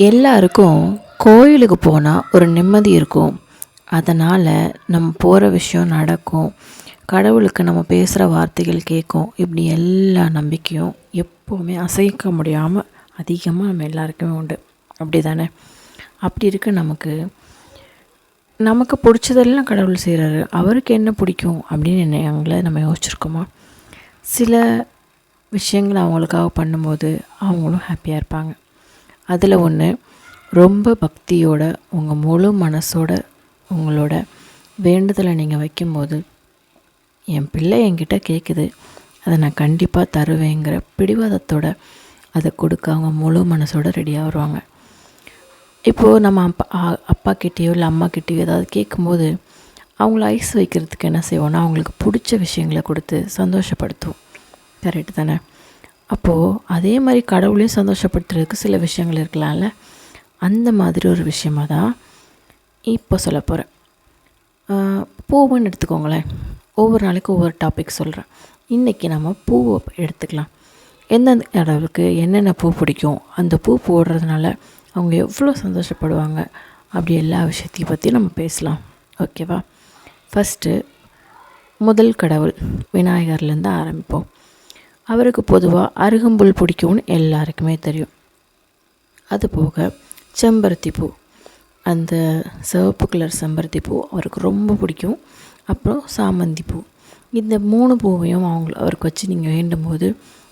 எல்லாருக்கும் கோயிலுக்கு போனால் ஒரு நிம்மதி இருக்கும். அதனால் நம்ம போகிற விஷயம் நடக்கும். கடவுளுக்கு நம்ம பேசுகிற வார்த்தைகள் கேட்கும். இப்படி எல்லா நம்பிக்கையும் எப்போவுமே அசைக்க முடியாமல் அதிகமாக நம்ம எல்லாருக்குமே உண்டு. அப்படி தானே? அப்படி இருக்க நமக்கு பிடிச்சதெல்லாம் கடவுள் செய்கிறாரு. அவருக்கு என்ன பிடிக்கும் அப்படின்னு எங்களை நம்ம யோசிச்சுருக்கோமா? சில விஷயங்கள் அவங்களுக்காக பண்ணும்போது அவங்களும் ஹாப்பியாக இருப்பாங்க. அதில் ஒன்று, ரொம்ப பக்தியோட உங்கள் முழு மனசோட உங்களோட வேண்டுதலை நீங்கள் வைக்கும்போது, என் பிள்ளை என்கிட்ட கேட்குது, அதை நான் கண்டிப்பாக தருவேங்கிற பிடிவாதத்தோட அதை கொடுக்க அவங்க முழு மனசோட ரெடியாக வருவாங்க. இப்போது நம்ம அப்பா கிட்டேயோ இல்லை அம்மா கிட்டேயோ ஏதாவது கேட்கும்போது அவங்கள ஐஸ் வைக்கிறதுக்கு என்ன செய்வோன்னா, அவங்களுக்கு பிடிச்ச விஷயங்களை கொடுத்து சந்தோஷப்படுத்துவோம். கரெக்டு தானே? அப்போது அதே மாதிரி கடவுளையும் சந்தோஷப்படுத்துறதுக்கு சில விஷயங்கள் இருக்கலாம்ல. அந்த மாதிரி ஒரு விஷயமாக தான் இப்போ சொல்ல போகிறேன். பூவுன்னு எடுத்துக்கோங்களேன். ஒவ்வொரு நாளைக்கு ஒவ்வொரு டாபிக் சொல்கிறேன். இன்றைக்கி நம்ம பூவை எடுத்துக்கலாம். எந்தெந்த கடவுளுக்கு என்னென்ன பூ பிடிக்கும், அந்த பூ போடுறதுனால அவங்க எவ்வளோ சந்தோஷப்படுவாங்க, அப்படி எல்லா விஷயத்தையும் பற்றி நம்ம பேசலாம். ஓகேவா? ஃபஸ்ட்டு முதல் கடவுள் விநாயகர்லேருந்து ஆரம்பிப்போம். அவருக்கு பொதுவாக அருகம்புல் பிடிக்கும்னு எல்லாருக்குமே தெரியும். அதுபோக செம்பருத்தி பூ, அந்த சிவப்பு கலர் செம்பருத்தி பூ அவருக்கு ரொம்ப பிடிக்கும். அப்புறம் சாமந்தி பூ. இந்த 3 பூவையும் அவருக்கு வச்சு நீங்கள் வேண்டும்போது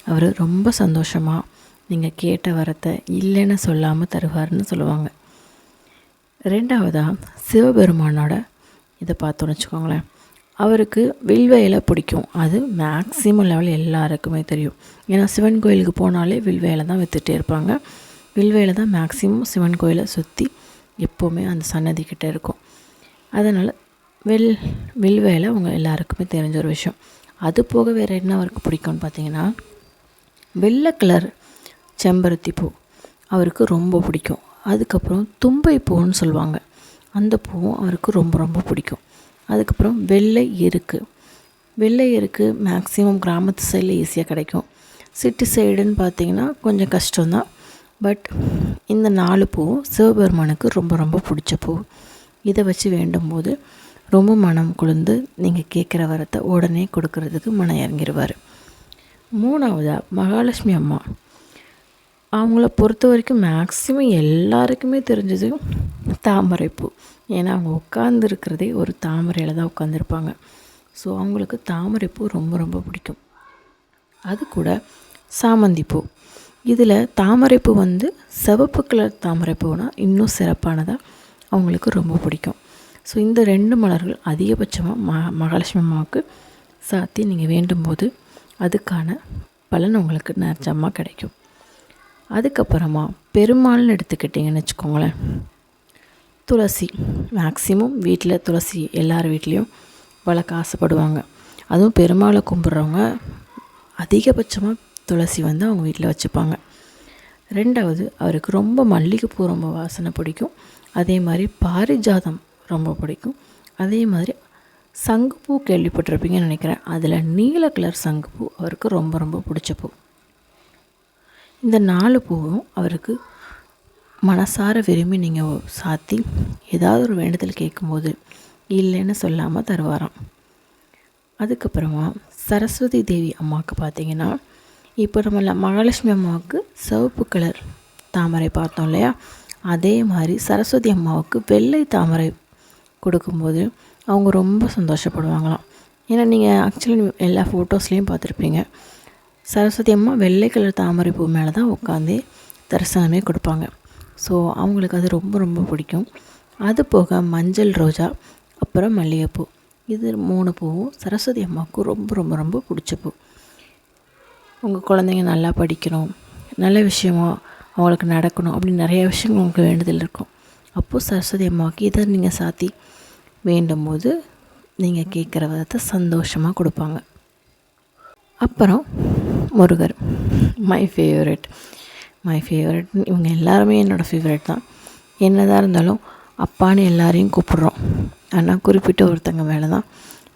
அவர் ரொம்ப சந்தோஷமாக நீங்கள் கேட்ட வரத்தை இல்லைன்னு சொல்லாமல் தருவார்னு சொல்லுவாங்க. ரெண்டாவதாக சிவபெருமானோட இதை பார்த்தோன்னு வச்சுக்கோங்களேன். அவருக்கு வில்வ இலை பிடிக்கும். அது மேக்ஸிமம் லெவல் எல்லாருக்குமே தெரியும். ஏன்னா சிவன் கோயிலுக்கு போனாலே வில்வ இலை தான் விற்றுட்டே இருப்பாங்க. வில்வ இலை தான் மேக்ஸிமம் சிவன் கோயிலை சுற்றி எப்போவுமே அந்த சன்னதிக்கிட்ட இருக்கும். அதனால் வில்வ இலை அவங்க எல்லாருக்குமே தெரிஞ்ச ஒரு விஷயம். அது போக வேறு என்ன அவருக்கு பிடிக்கும்னு பார்த்தீங்கன்னா, வெள்ளை கலர் செம்பருத்தி பூ அவருக்கு ரொம்ப பிடிக்கும். அதுக்கப்புறம் தும்பை பூன்னு சொல்லுவாங்க, அந்த பூவும் அவருக்கு ரொம்ப ரொம்ப பிடிக்கும். அதுக்கப்புறம் வெள்ளை எருக்கு மேக்ஸிமம் கிராமத்து சைடில் ஈஸியாக கிடைக்கும். சிட்டி சைடுன்னு பார்த்திங்கன்னா கொஞ்சம் கஷ்டம்தான். பட் இந்த 4 பூவும் சிவபெருமானுக்கு ரொம்ப ரொம்ப பிடிச்ச பூ. இதை வச்சு வேண்டும்போது ரொம்ப மனம் குளிர்ந்து நீங்கள் கேட்குற வரத்தை உடனே கொடுக்கறதுக்கு மனம் இறங்கிடுவார். மூணாவதாக மகாலட்சுமி அம்மா. அவங்கள பொறுத்த வரைக்கும் மேக்ஸிமம் எல்லாருக்குமே தெரிஞ்சது தாமரைப்பூ. ஏன்னா அவங்க உட்காந்துருக்கிறதே ஒரு தாமரையில் தான் உட்காந்துருப்பாங்க. ஸோ அவங்களுக்கு தாமரைப்பூ ரொம்ப ரொம்ப பிடிக்கும். அது கூட சாமந்தி பூ. இதில் தாமரைப்பூ சிவப்பு கலர் தாமரைப்பூனா இன்னும் சிறப்பானதாக அவங்களுக்கு ரொம்ப பிடிக்கும். ஸோ இந்த 2 மலர்கள் அதிகபட்சமாக மகாலட்சுமி அம்மாவுக்கு சாத்தி நீங்கள் வேண்டும்போது அதுக்கான பலன் உங்களுக்கு நிச்சயமாக கிடைக்கும். அதுக்கப்புறமா பெருமாள்னு எடுத்துக்கிட்டிங்கன்னு வச்சுக்கோங்களேன். துளசி மேக்ஸிமம் வீட்டில் துளசி எல்லார் வீட்லேயும் வளர்க்க ஆசைப்படுவாங்க. அதுவும் பெருமாளை கும்பிட்றவங்க அதிகபட்சமாக துளசி அவங்க வீட்டில் வச்சுப்பாங்க. ரெண்டாவது, அவருக்கு ரொம்ப மல்லிகைப்பூ ரொம்ப வாசனை பிடிக்கும். அதே மாதிரி பாரிஜாதம் ரொம்ப பிடிக்கும். அதே மாதிரி சங்குப்பூ கேள்விப்பட்டிருப்பீங்கன்னு நினைக்கிறேன். அதில் நீல கலர் சங்குப்பூ அவருக்கு ரொம்ப ரொம்ப பிடிச்ச பூ. இந்த 4 பூவும் அவருக்கு மனசார விரும்பி நீங்கள் சாத்தி ஏதாவது ஒரு வேண்டுதல் கேட்கும்போது இல்லைன்னு சொல்லாமல் தருவாராம். அதுக்கப்புறமா சரஸ்வதி தேவி அம்மாவுக்கு பார்த்திங்கன்னா, இப்போ நம்ம மகாலட்சுமி அம்மாவுக்கு சிவப்பு கலர் தாமரை பார்த்தோம் இல்லையா? அதே மாதிரி சரஸ்வதி அம்மாவுக்கு வெள்ளை தாமரை கொடுக்கும்போது அவங்க ரொம்ப சந்தோஷப்படுவாங்களாம். ஏன்னா நீங்கள் ஆக்சுவலி எல்லா ஃபோட்டோஸ்லேயும் பார்த்துருப்பீங்க, சரஸ்வதி அம்மா வெள்ளை கலர் தாமரை பூ மேலே தான் உட்காந்து தரிசனமே கொடுப்பாங்க. ஸோ அவங்களுக்கு அது ரொம்ப ரொம்ப பிடிக்கும். அது போக மஞ்சள் ரோஜா, அப்புறம் மல்லிகைப்பூ, இது 3 பூவும் சரஸ்வதி அம்மாவுக்கு ரொம்ப ரொம்ப ரொம்ப பிடிச்ச பூ. உங்கள் குழந்தைங்க நல்லா படிக்கணும், நல்ல விஷயமா அவங்களுக்கு நடக்கணும் அப்படின்னு நிறைய விஷயங்கள் உங்களுக்கு வேண்டுதல் இருக்கும். அப்போது சரஸ்வதி அம்மாவுக்கு இதை நீங்கள் சாத்தி வேண்டும்போது நீங்கள் கேட்குற விதத்தை சந்தோஷமாக கொடுப்பாங்க. அப்புறம் முருகர், மை ஃபேவரட். இவங்க எல்லாருமே என்னோடய ஃபேவரட் தான். என்னதான் இருந்தாலும் அப்பான்னு எல்லாரையும் கூப்பிட்றோம். ஆனால் குறிப்பிட்ட ஒருத்தங்க மேலே தான்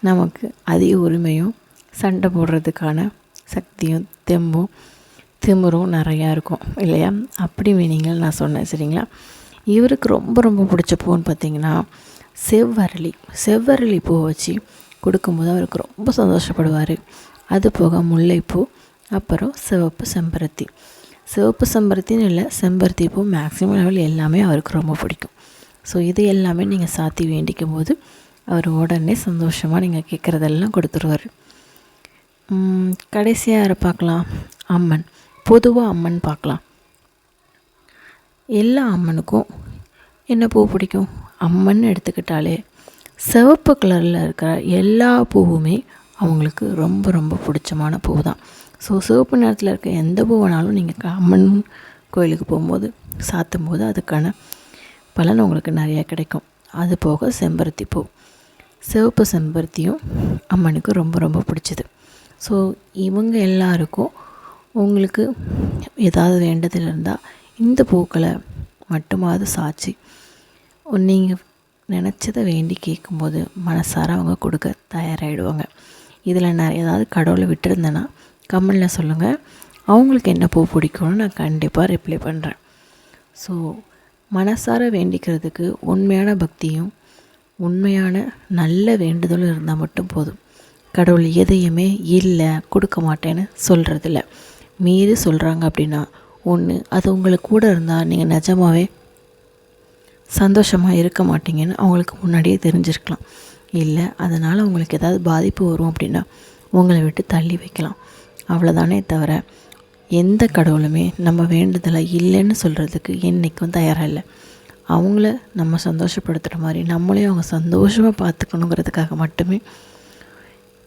நமக்கு அதிக உரிமையும் சண்டை போடுறதுக்கான சக்தியும் தெம்பும் திமிரும் நிறையா இருக்கும் இல்லையா? அப்படி மீனிங்கில் நான் சொன்னேன். சரிங்களா? இவருக்கு ரொம்ப ரொம்ப பிடிச்ச பூன்னு பார்த்திங்கன்னா செவ்வரளி பூ வச்சு கொடுக்கும்போது அவருக்கு ரொம்ப சந்தோஷப்படுவார். அது போக முல்லைப்பூ, அப்புறம் சிவப்பு செம்பருத்தின்னு இல்லை, செம்பருத்தி பூ மேக்ஸிமம் லெவல் எல்லாமே அவருக்கு ரொம்ப பிடிக்கும். ஸோ இது எல்லாமே நீங்கள் சாத்தி வேண்டிக்கும் போது அவர் உடனே சந்தோஷமாக நீங்கள் கேட்குறதெல்லாம் கொடுத்துருவார். கடைசியாக யாரை பார்க்கலாம்? அம்மன். பொதுவாக அம்மன் பார்க்கலாம். எல்லா அம்மனுக்கும் என்ன பூ பிடிக்கும்? அம்மன் எடுத்துக்கிட்டாலே சிவப்பு கலரில் இருக்கிற எல்லா பூவுமே அவங்களுக்கு ரொம்ப ரொம்ப பிடிச்சமான பூ தான். ஸோ சிவப்பு நிறத்தில் இருக்க எந்த பூ வேணாலும் நீங்கள் அம்மன் கோயிலுக்கு போகும்போது சாத்தும் போது அதுக்கான பலன் உங்களுக்கு நிறையா கிடைக்கும். அது போக செம்பருத்தி பூ, சிவப்பு செம்பருத்தியும் அம்மனுக்கு ரொம்ப ரொம்ப பிடிச்சது. ஸோ இவங்க எல்லாருக்கும் உங்களுக்கு ஏதாவது வேண்டதில் இருந்தால் இந்த பூக்களை மட்டுமாவது சாட்சி நீங்கள் நினச்சதை வேண்டி கேட்கும்போது மனசார அவங்க கொடுக்க தயாராகிடுவாங்க. இதில் நான் ஏதாவது கடவுளை விட்டுருந்தேன்னா கமெண்டில் சொல்லுங்கள். அவங்களுக்கு என்ன பூ பிடிக்கும்னு நான் கண்டிப்பாக ரிப்ளை பண்ணுறேன். ஸோ மனசார வேண்டிக்கிறதுக்கு உண்மையான பக்தியும் உண்மையான நல்ல வேண்டுதலும் இருந்தால் மட்டும் போதும். கடவுள் எதையுமே இல்லை கொடுக்க மாட்டேன்னு சொல்கிறதில்ல. மீறி சொல்கிறாங்க அப்படின்னா ஒன்று அது உங்களுக்கு கூட இருந்தால் நீங்கள் நிஜமாகவே சந்தோஷமாக இருக்க மாட்டீங்கன்னு அவங்களுக்கு முன்னாடியே தெரிஞ்சிருக்கலாம். இல்லை அதனால் உங்களுக்கு ஏதாவது பாதிப்பு வரும் அப்படின்னா உங்களை விட்டு தள்ளி வைக்கலாம். அவ்வளோதானே தவிர எந்த கடவுளுமே நம்ம வேண்டுதலை இல்லைன்னு சொல்கிறதுக்கு என்றைக்கும் தயாராக இல்லை. அவங்கள நம்ம சந்தோஷப்படுத்துகிற மாதிரி நம்மளையும் அவங்க சந்தோஷமாக பார்த்துக்கணுங்கிறதுக்காக மட்டுமே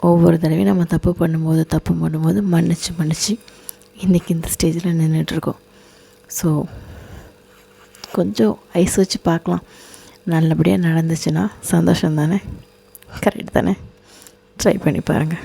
ஒவ்வொரு தடவையும் நம்ம தப்பு பண்ணும்போது மன்னிச்சு இன்றைக்கி இந்த ஸ்டேஜில் நின்றுட்டுருக்கோம். ஸோ கொஞ்சம் ஐஸ் வச்சு பார்க்கலாம். நல்லபடியாக நடந்துச்சுன்னா சந்தோஷம் தானே? கரெக்ட் தானே? ட்ரை பண்ணி பாருங்கள்.